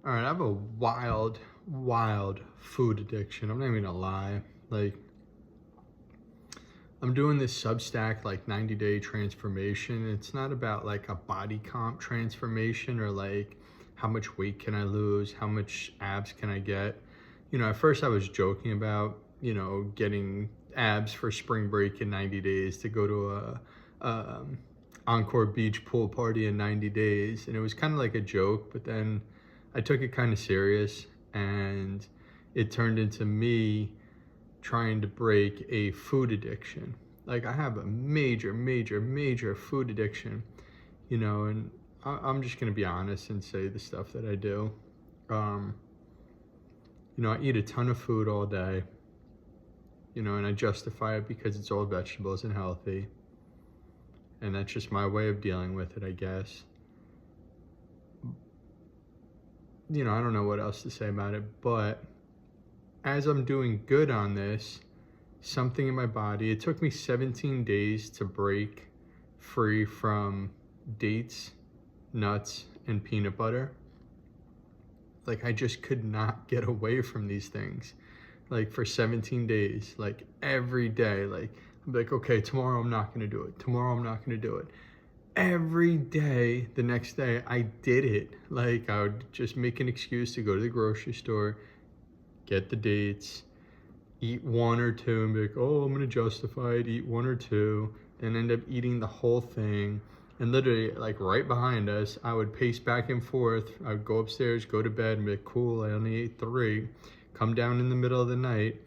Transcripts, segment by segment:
All right, I have a wild food addiction. I'm not even gonna lie. Like, I'm doing this Substack, like 90-day transformation. It's not about like a body comp transformation or like how much weight can I lose, how much abs can I get. At first I was joking about, getting abs for spring break in 90 days to go to a Encore Beach pool party in 90 days. And it was kind of like a joke, but then I took it kind of serious and it turned into me trying to break a food addiction. Like I have a major food addiction, and I'm just gonna be honest and say the stuff that I do. Um, I eat a ton of food all day, and I justify it because it's all vegetables and healthy. And that's just my way of dealing with it, I guess. I don't know what else to say about it, but as I'm doing good on this, something in my body, it took me 17 days to break free from dates, nuts, and peanut butter. Like, I just could not get away from these things. Like, for 17 days, like every day, like, I'm like, okay, tomorrow I'm not gonna do it. Tomorrow I'm not gonna do it. Every day, the next day, I did it. Like, I would just make an excuse to go to the grocery store, get the dates, eat one or two, and be like, oh, I'm gonna justify it, eat one or two, and end up eating the whole thing. And literally, like right behind us, I would pace back and forth. I would go upstairs, go to bed, and be like, cool, I only ate three. Come down in the middle of the night,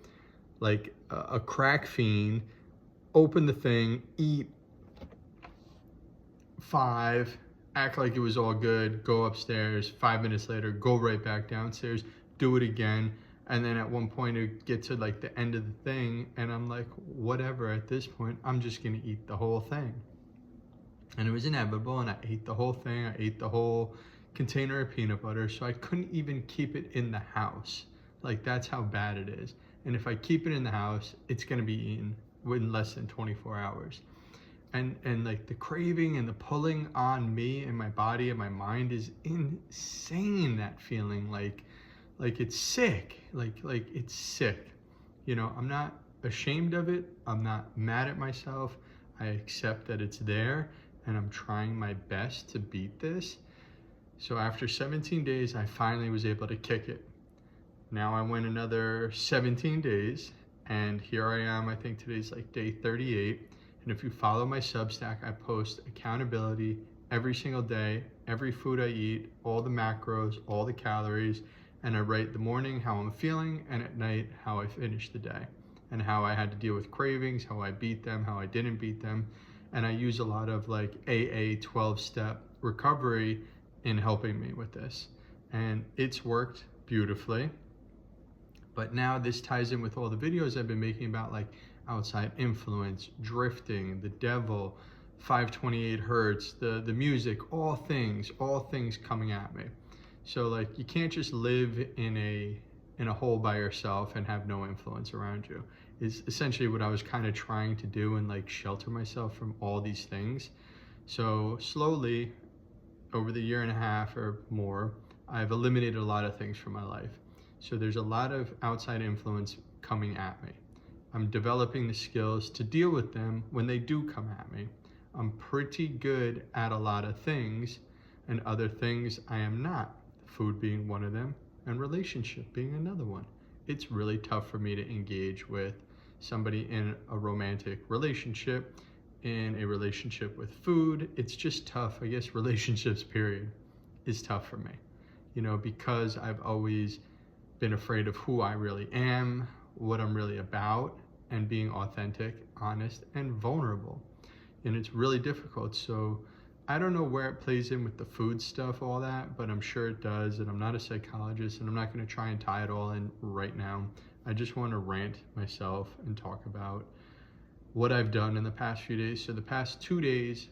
like a crack fiend, open the thing, eat five, act like it was all good, go upstairs, 5 minutes later, go right back downstairs, do it again. And then at one point it get to like the end of the thing and I'm like, whatever, at this point, I'm just gonna eat the whole thing. And it was inevitable and I ate the whole thing. I ate the whole container of peanut butter. So I couldn't even keep it in the house. Like that's how bad it is. And if I keep it in the house, it's gonna be eaten within less than 24 hours. And like the craving and the pulling on me and my body and my mind is insane. That feeling like it's sick, like it's sick. I'm not ashamed of it. I'm not mad at myself. I accept that it's there and I'm trying my best to beat this. So after 17 days I finally was able to kick it. Now I went another 17 days and here I am. I think today's like day 38. And if you follow my Substack, I post accountability every single day, every food I eat, all the macros, all the calories, and I write the morning how I'm feeling and at night how I finished the day and how I had to deal with cravings, how I beat them, how I didn't beat them. And I use a lot of like AA 12-step recovery in helping me with this. And it's worked beautifully. But now this ties in with all the videos I've been making about like outside influence, drifting, the devil, 528 hertz, the music, all things coming at me. So like you can't just live in a hole by yourself and have no influence around you. Is essentially what I was kind of trying to do and like shelter myself from all these things. So slowly over the year and a half or more, I've eliminated a lot of things from my life. So there's a lot of outside influence coming at me. I'm developing the skills to deal with them when they do come at me. I'm pretty good at a lot of things, and other things I am not. Food being one of them, and relationship being another one. It's really tough for me to engage with somebody in a romantic relationship, in a relationship with food. It's just tough. I guess relationships, period, is tough for me, because I've always been afraid of who I really am, what I'm really about, and being authentic, honest, and vulnerable. And it's really difficult. So I don't know where it plays in with the food stuff, all that, but I'm sure it does. And I'm not a psychologist and I'm not going to try and tie it all in right now. I just want to rant myself and talk about what I've done in the past few days. So the past 2 days,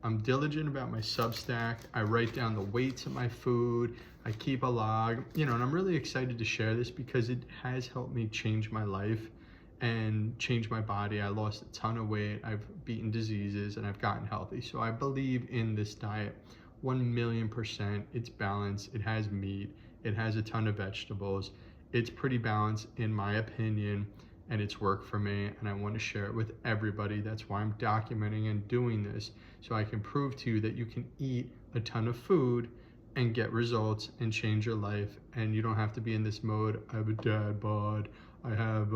I'm diligent about my Substack. I write down the weights of my food. I keep a log, and I'm really excited to share this because it has helped me change my life and change my body. I lost a ton of weight. I've beaten diseases and I've gotten healthy. So I believe in this diet 1,000,000%. It's balanced. It has meat. It has a ton of vegetables. It's pretty balanced in my opinion, and it's worked for me, and I want to share it with everybody. That's why I'm documenting and doing this, so I can prove to you that you can eat a ton of food and get results and change your life, and you don't have to be in this mode. I have a dad bod. I have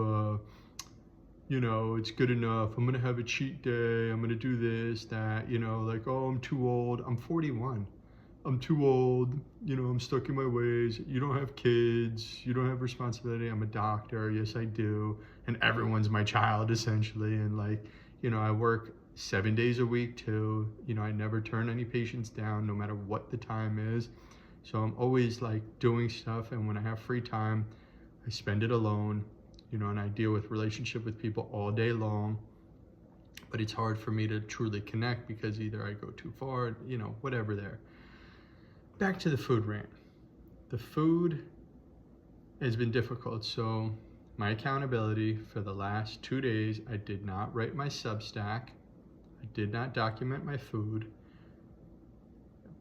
it's good enough. I'm gonna have a cheat day. I'm gonna do this, that, like, oh, I'm too old. I'm 41. I'm too old. I'm stuck in my ways. You don't have kids. You don't have responsibility. I'm a doctor. Yes, I do. And everyone's my child, essentially. And like, I work 7 days a week too. I never turn any patients down, no matter what the time is. So I'm always like doing stuff. And when I have free time, I spend it alone. And I deal with relationship with people all day long, but it's hard for me to truly connect because either I go too far, whatever there. Back to the food rant. The food has been difficult. So my accountability for the last 2 days, I did not write my Substack. I did not document my food.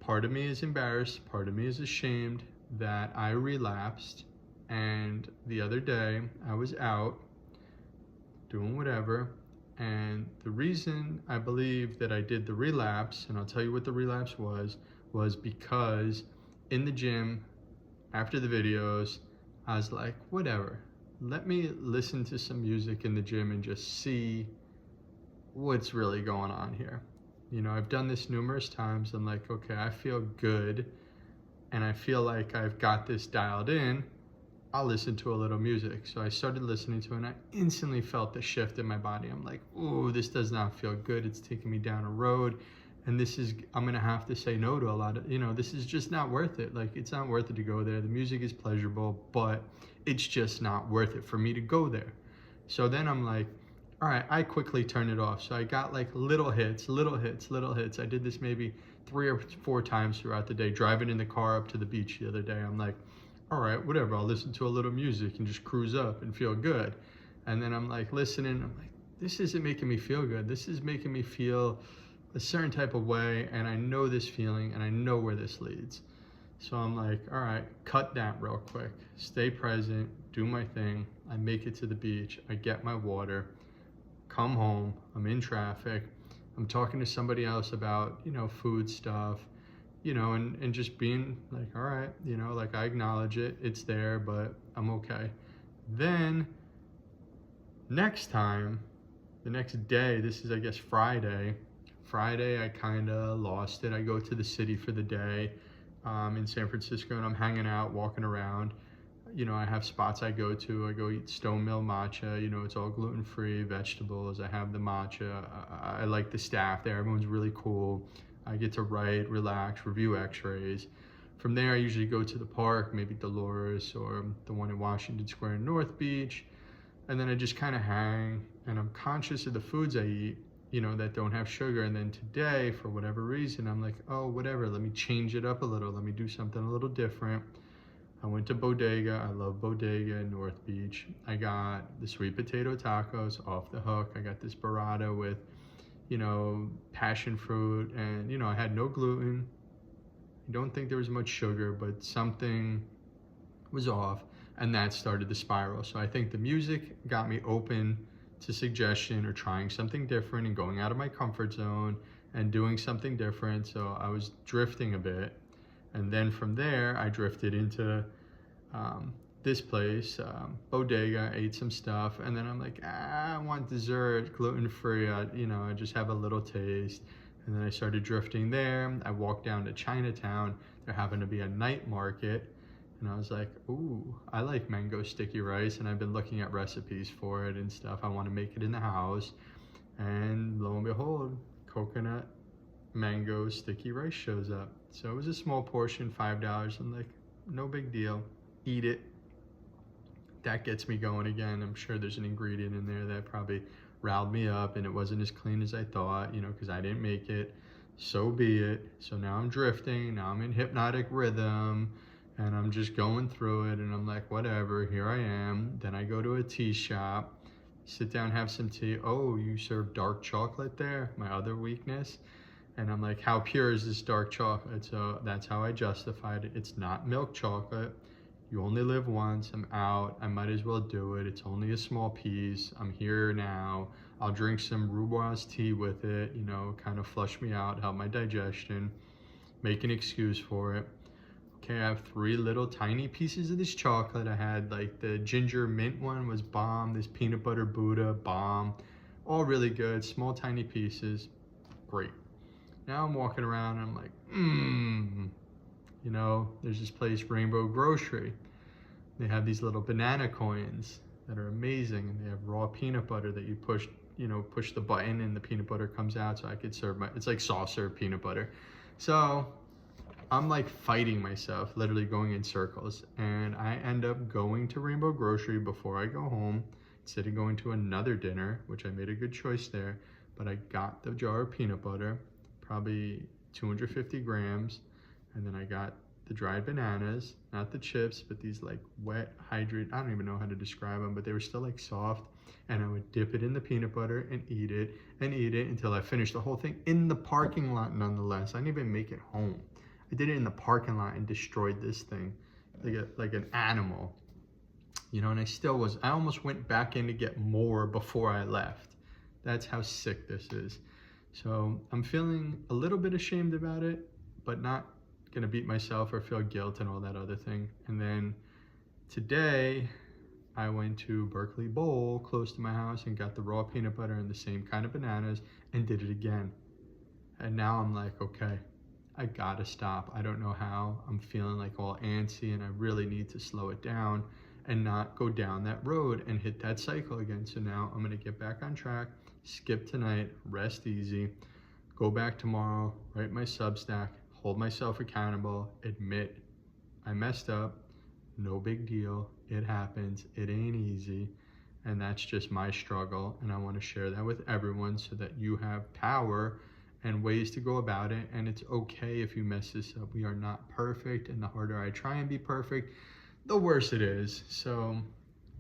Part of me is embarrassed. Part of me is ashamed that I relapsed. And the other day, I was out doing whatever, and the reason I believe that I did the relapse, and I'll tell you what the relapse was because in the gym, after the videos, I was like, whatever, let me listen to some music in the gym and just see what's really going on here. I've done this numerous times. I'm like, okay, I feel good, and I feel like I've got this dialed in. I'll listen to a little music. So I started listening to it, and I instantly felt the shift in my body. I'm like, ooh, this does not feel good. It's taking me down a road, and I'm gonna have to say no to a lot of, this is just not worth it. Like, it's not worth it to go there. The music is pleasurable, but it's just not worth it for me to go there. So then I'm like, all right, I quickly turn it off. So I got like little hits. I did this maybe 3 or 4 times throughout the day, driving in the car up to the beach the other day. I'm like, all right, whatever, I'll listen to a little music and just cruise up and feel good. And then I'm like listening, I'm like, this isn't making me feel good. This is making me feel a certain type of way, and I know this feeling, and I know where this leads. So I'm like, all right, cut that real quick. Stay present, do my thing. I make it to the beach, I get my water, come home, I'm in traffic, I'm talking to somebody else about, food stuff, and just being like, all right, like I acknowledge it, it's there, but I'm okay. Then next time, the next day, this is, I guess, Friday, I kind of lost it. I go to the city for the day in San Francisco, and I'm hanging out, walking around. I have spots I go to. I go eat Stone Mill matcha. It's all gluten-free, vegetables. I have the matcha. I like the staff there. Everyone's really cool. I get to write, relax, review x-rays. From there, I usually go to the park, maybe Dolores or the one in Washington Square in North Beach. And then I just kind of hang, and I'm conscious of the foods I eat, that don't have sugar. And then today, for whatever reason, I'm like, oh, whatever, let me change it up a little. Let me do something a little different. I went to Bodega. I love Bodega in North Beach. I got the sweet potato tacos off the hook. I got this burrata with, passion fruit, and, I had no gluten. I don't think there was much sugar, but something was off, and that started the spiral. So I think the music got me open to suggestion or trying something different and going out of my comfort zone and doing something different. So I was drifting a bit. And then from there, I drifted into this place, Bodega, ate some stuff, and then I'm like, I want dessert, gluten-free, I just have a little taste. And then I started drifting there. I walked down to Chinatown. There happened to be a night market, and I was like, ooh, I like mango sticky rice, and I've been looking at recipes for it and stuff. I want to make it in the house. And lo and behold, coconut mango sticky rice shows up. So it was a small portion, $5. I'm like, no big deal, eat it. That gets me going again. I'm sure there's an ingredient in there that probably riled me up, and it wasn't as clean as I thought, because I didn't make it. So be it. So now I'm drifting, now I'm in hypnotic rhythm, and I'm just going through it, and I'm like, whatever, here I am. Then I go to a tea shop, sit down, have some tea. Oh, you serve dark chocolate there? My other weakness. And I'm like, how pure is this dark chocolate? So that's how I justified it. It's not milk chocolate. You only live once. I'm out. I might as well do it. It's only a small piece. I'm here now. I'll drink some rhubarb tea with it, you know, kind of flush me out, help my digestion, make an excuse for it. Okay, I have 3 little tiny pieces of this chocolate. I had like the ginger mint one was bomb. This peanut butter Buddha, bomb. All really good, small tiny pieces. Great. Now I'm walking around and I'm like, you know, there's this place, Rainbow Grocery. They have these little banana coins that are amazing, and they have raw peanut butter that you push, you know, push the button and the peanut butter comes out, so I could serve it's like soft serve peanut butter. So I'm like fighting myself, literally going in circles, and I end up going to Rainbow Grocery before I go home, instead of going to another dinner, which I made a good choice there, but I got the jar of peanut butter, probably 250 grams, and then I got the dried bananas, not the chips, but these like wet, hydrated, I don't even know how to describe them, but they were still like soft, and I would dip it in the peanut butter and eat it until I finished the whole thing in the parking lot nonetheless. I didn't even make it home. I did it in the parking lot and destroyed this thing like an animal, you know, and I almost went back in to get more before I left. That's how sick this is. So I'm feeling a little bit ashamed about it, but not gonna beat myself or feel guilt and all that other thing. And then today I went to Berkeley Bowl close to my house and got the raw peanut butter and the same kind of bananas and did it again. And now I'm like, okay, I gotta stop. I don't know how. I'm feeling like all antsy, and I really need to slow it down and not go down that road and hit that cycle again. So now I'm gonna get back on track, skip tonight, rest easy, go back tomorrow, write my Substack, hold myself accountable, admit I messed up, no big deal, it happens, it ain't easy, and that's just my struggle, and I want to share that with everyone so that you have power and ways to go about it, and it's okay if you mess this up. We are not perfect, and the harder I try and be perfect, the worse it is. So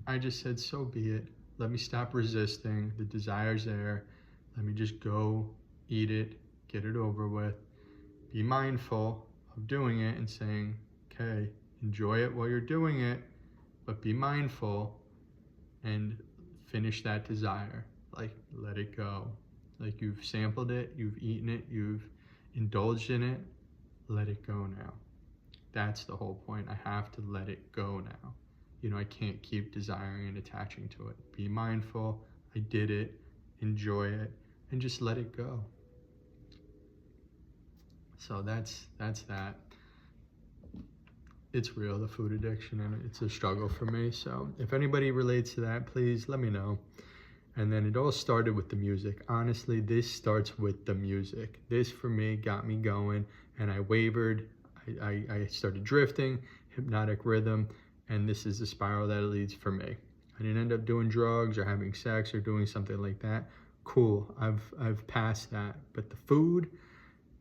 I just said, so be it. Let me stop resisting. The desire's there. Let me just go eat it, get it over with. Be mindful of doing it and saying, okay, enjoy it while you're doing it, but be mindful and finish that desire. Like, let it go. Like, you've sampled it, you've eaten it, you've indulged in it, let it go now. That's the whole point. I have to let it go now. You know, I can't keep desiring and attaching to it. Be mindful, I did it, enjoy it, and just let it go. So that's that. It's real, the food addiction, and it's a struggle for me. So if anybody relates to that, please let me know. And then it all started with the music. Honestly, this starts with the music. This for me got me going, and I wavered. I started drifting, hypnotic rhythm, and this is the spiral that it leads for me. I didn't end up doing drugs or having sex or doing something like that. Cool, I've passed that. But the food,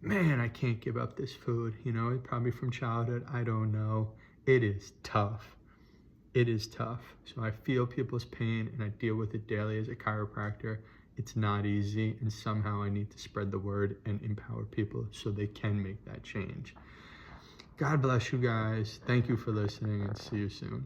man, I can't give up this food. You know, probably from childhood, I don't know. It is tough. It is tough. So I feel people's pain and I deal with it daily as a chiropractor. It's not easy, and somehow I need to spread the word and empower people so they can make that change. God bless you guys. Thank you for listening, and see you soon.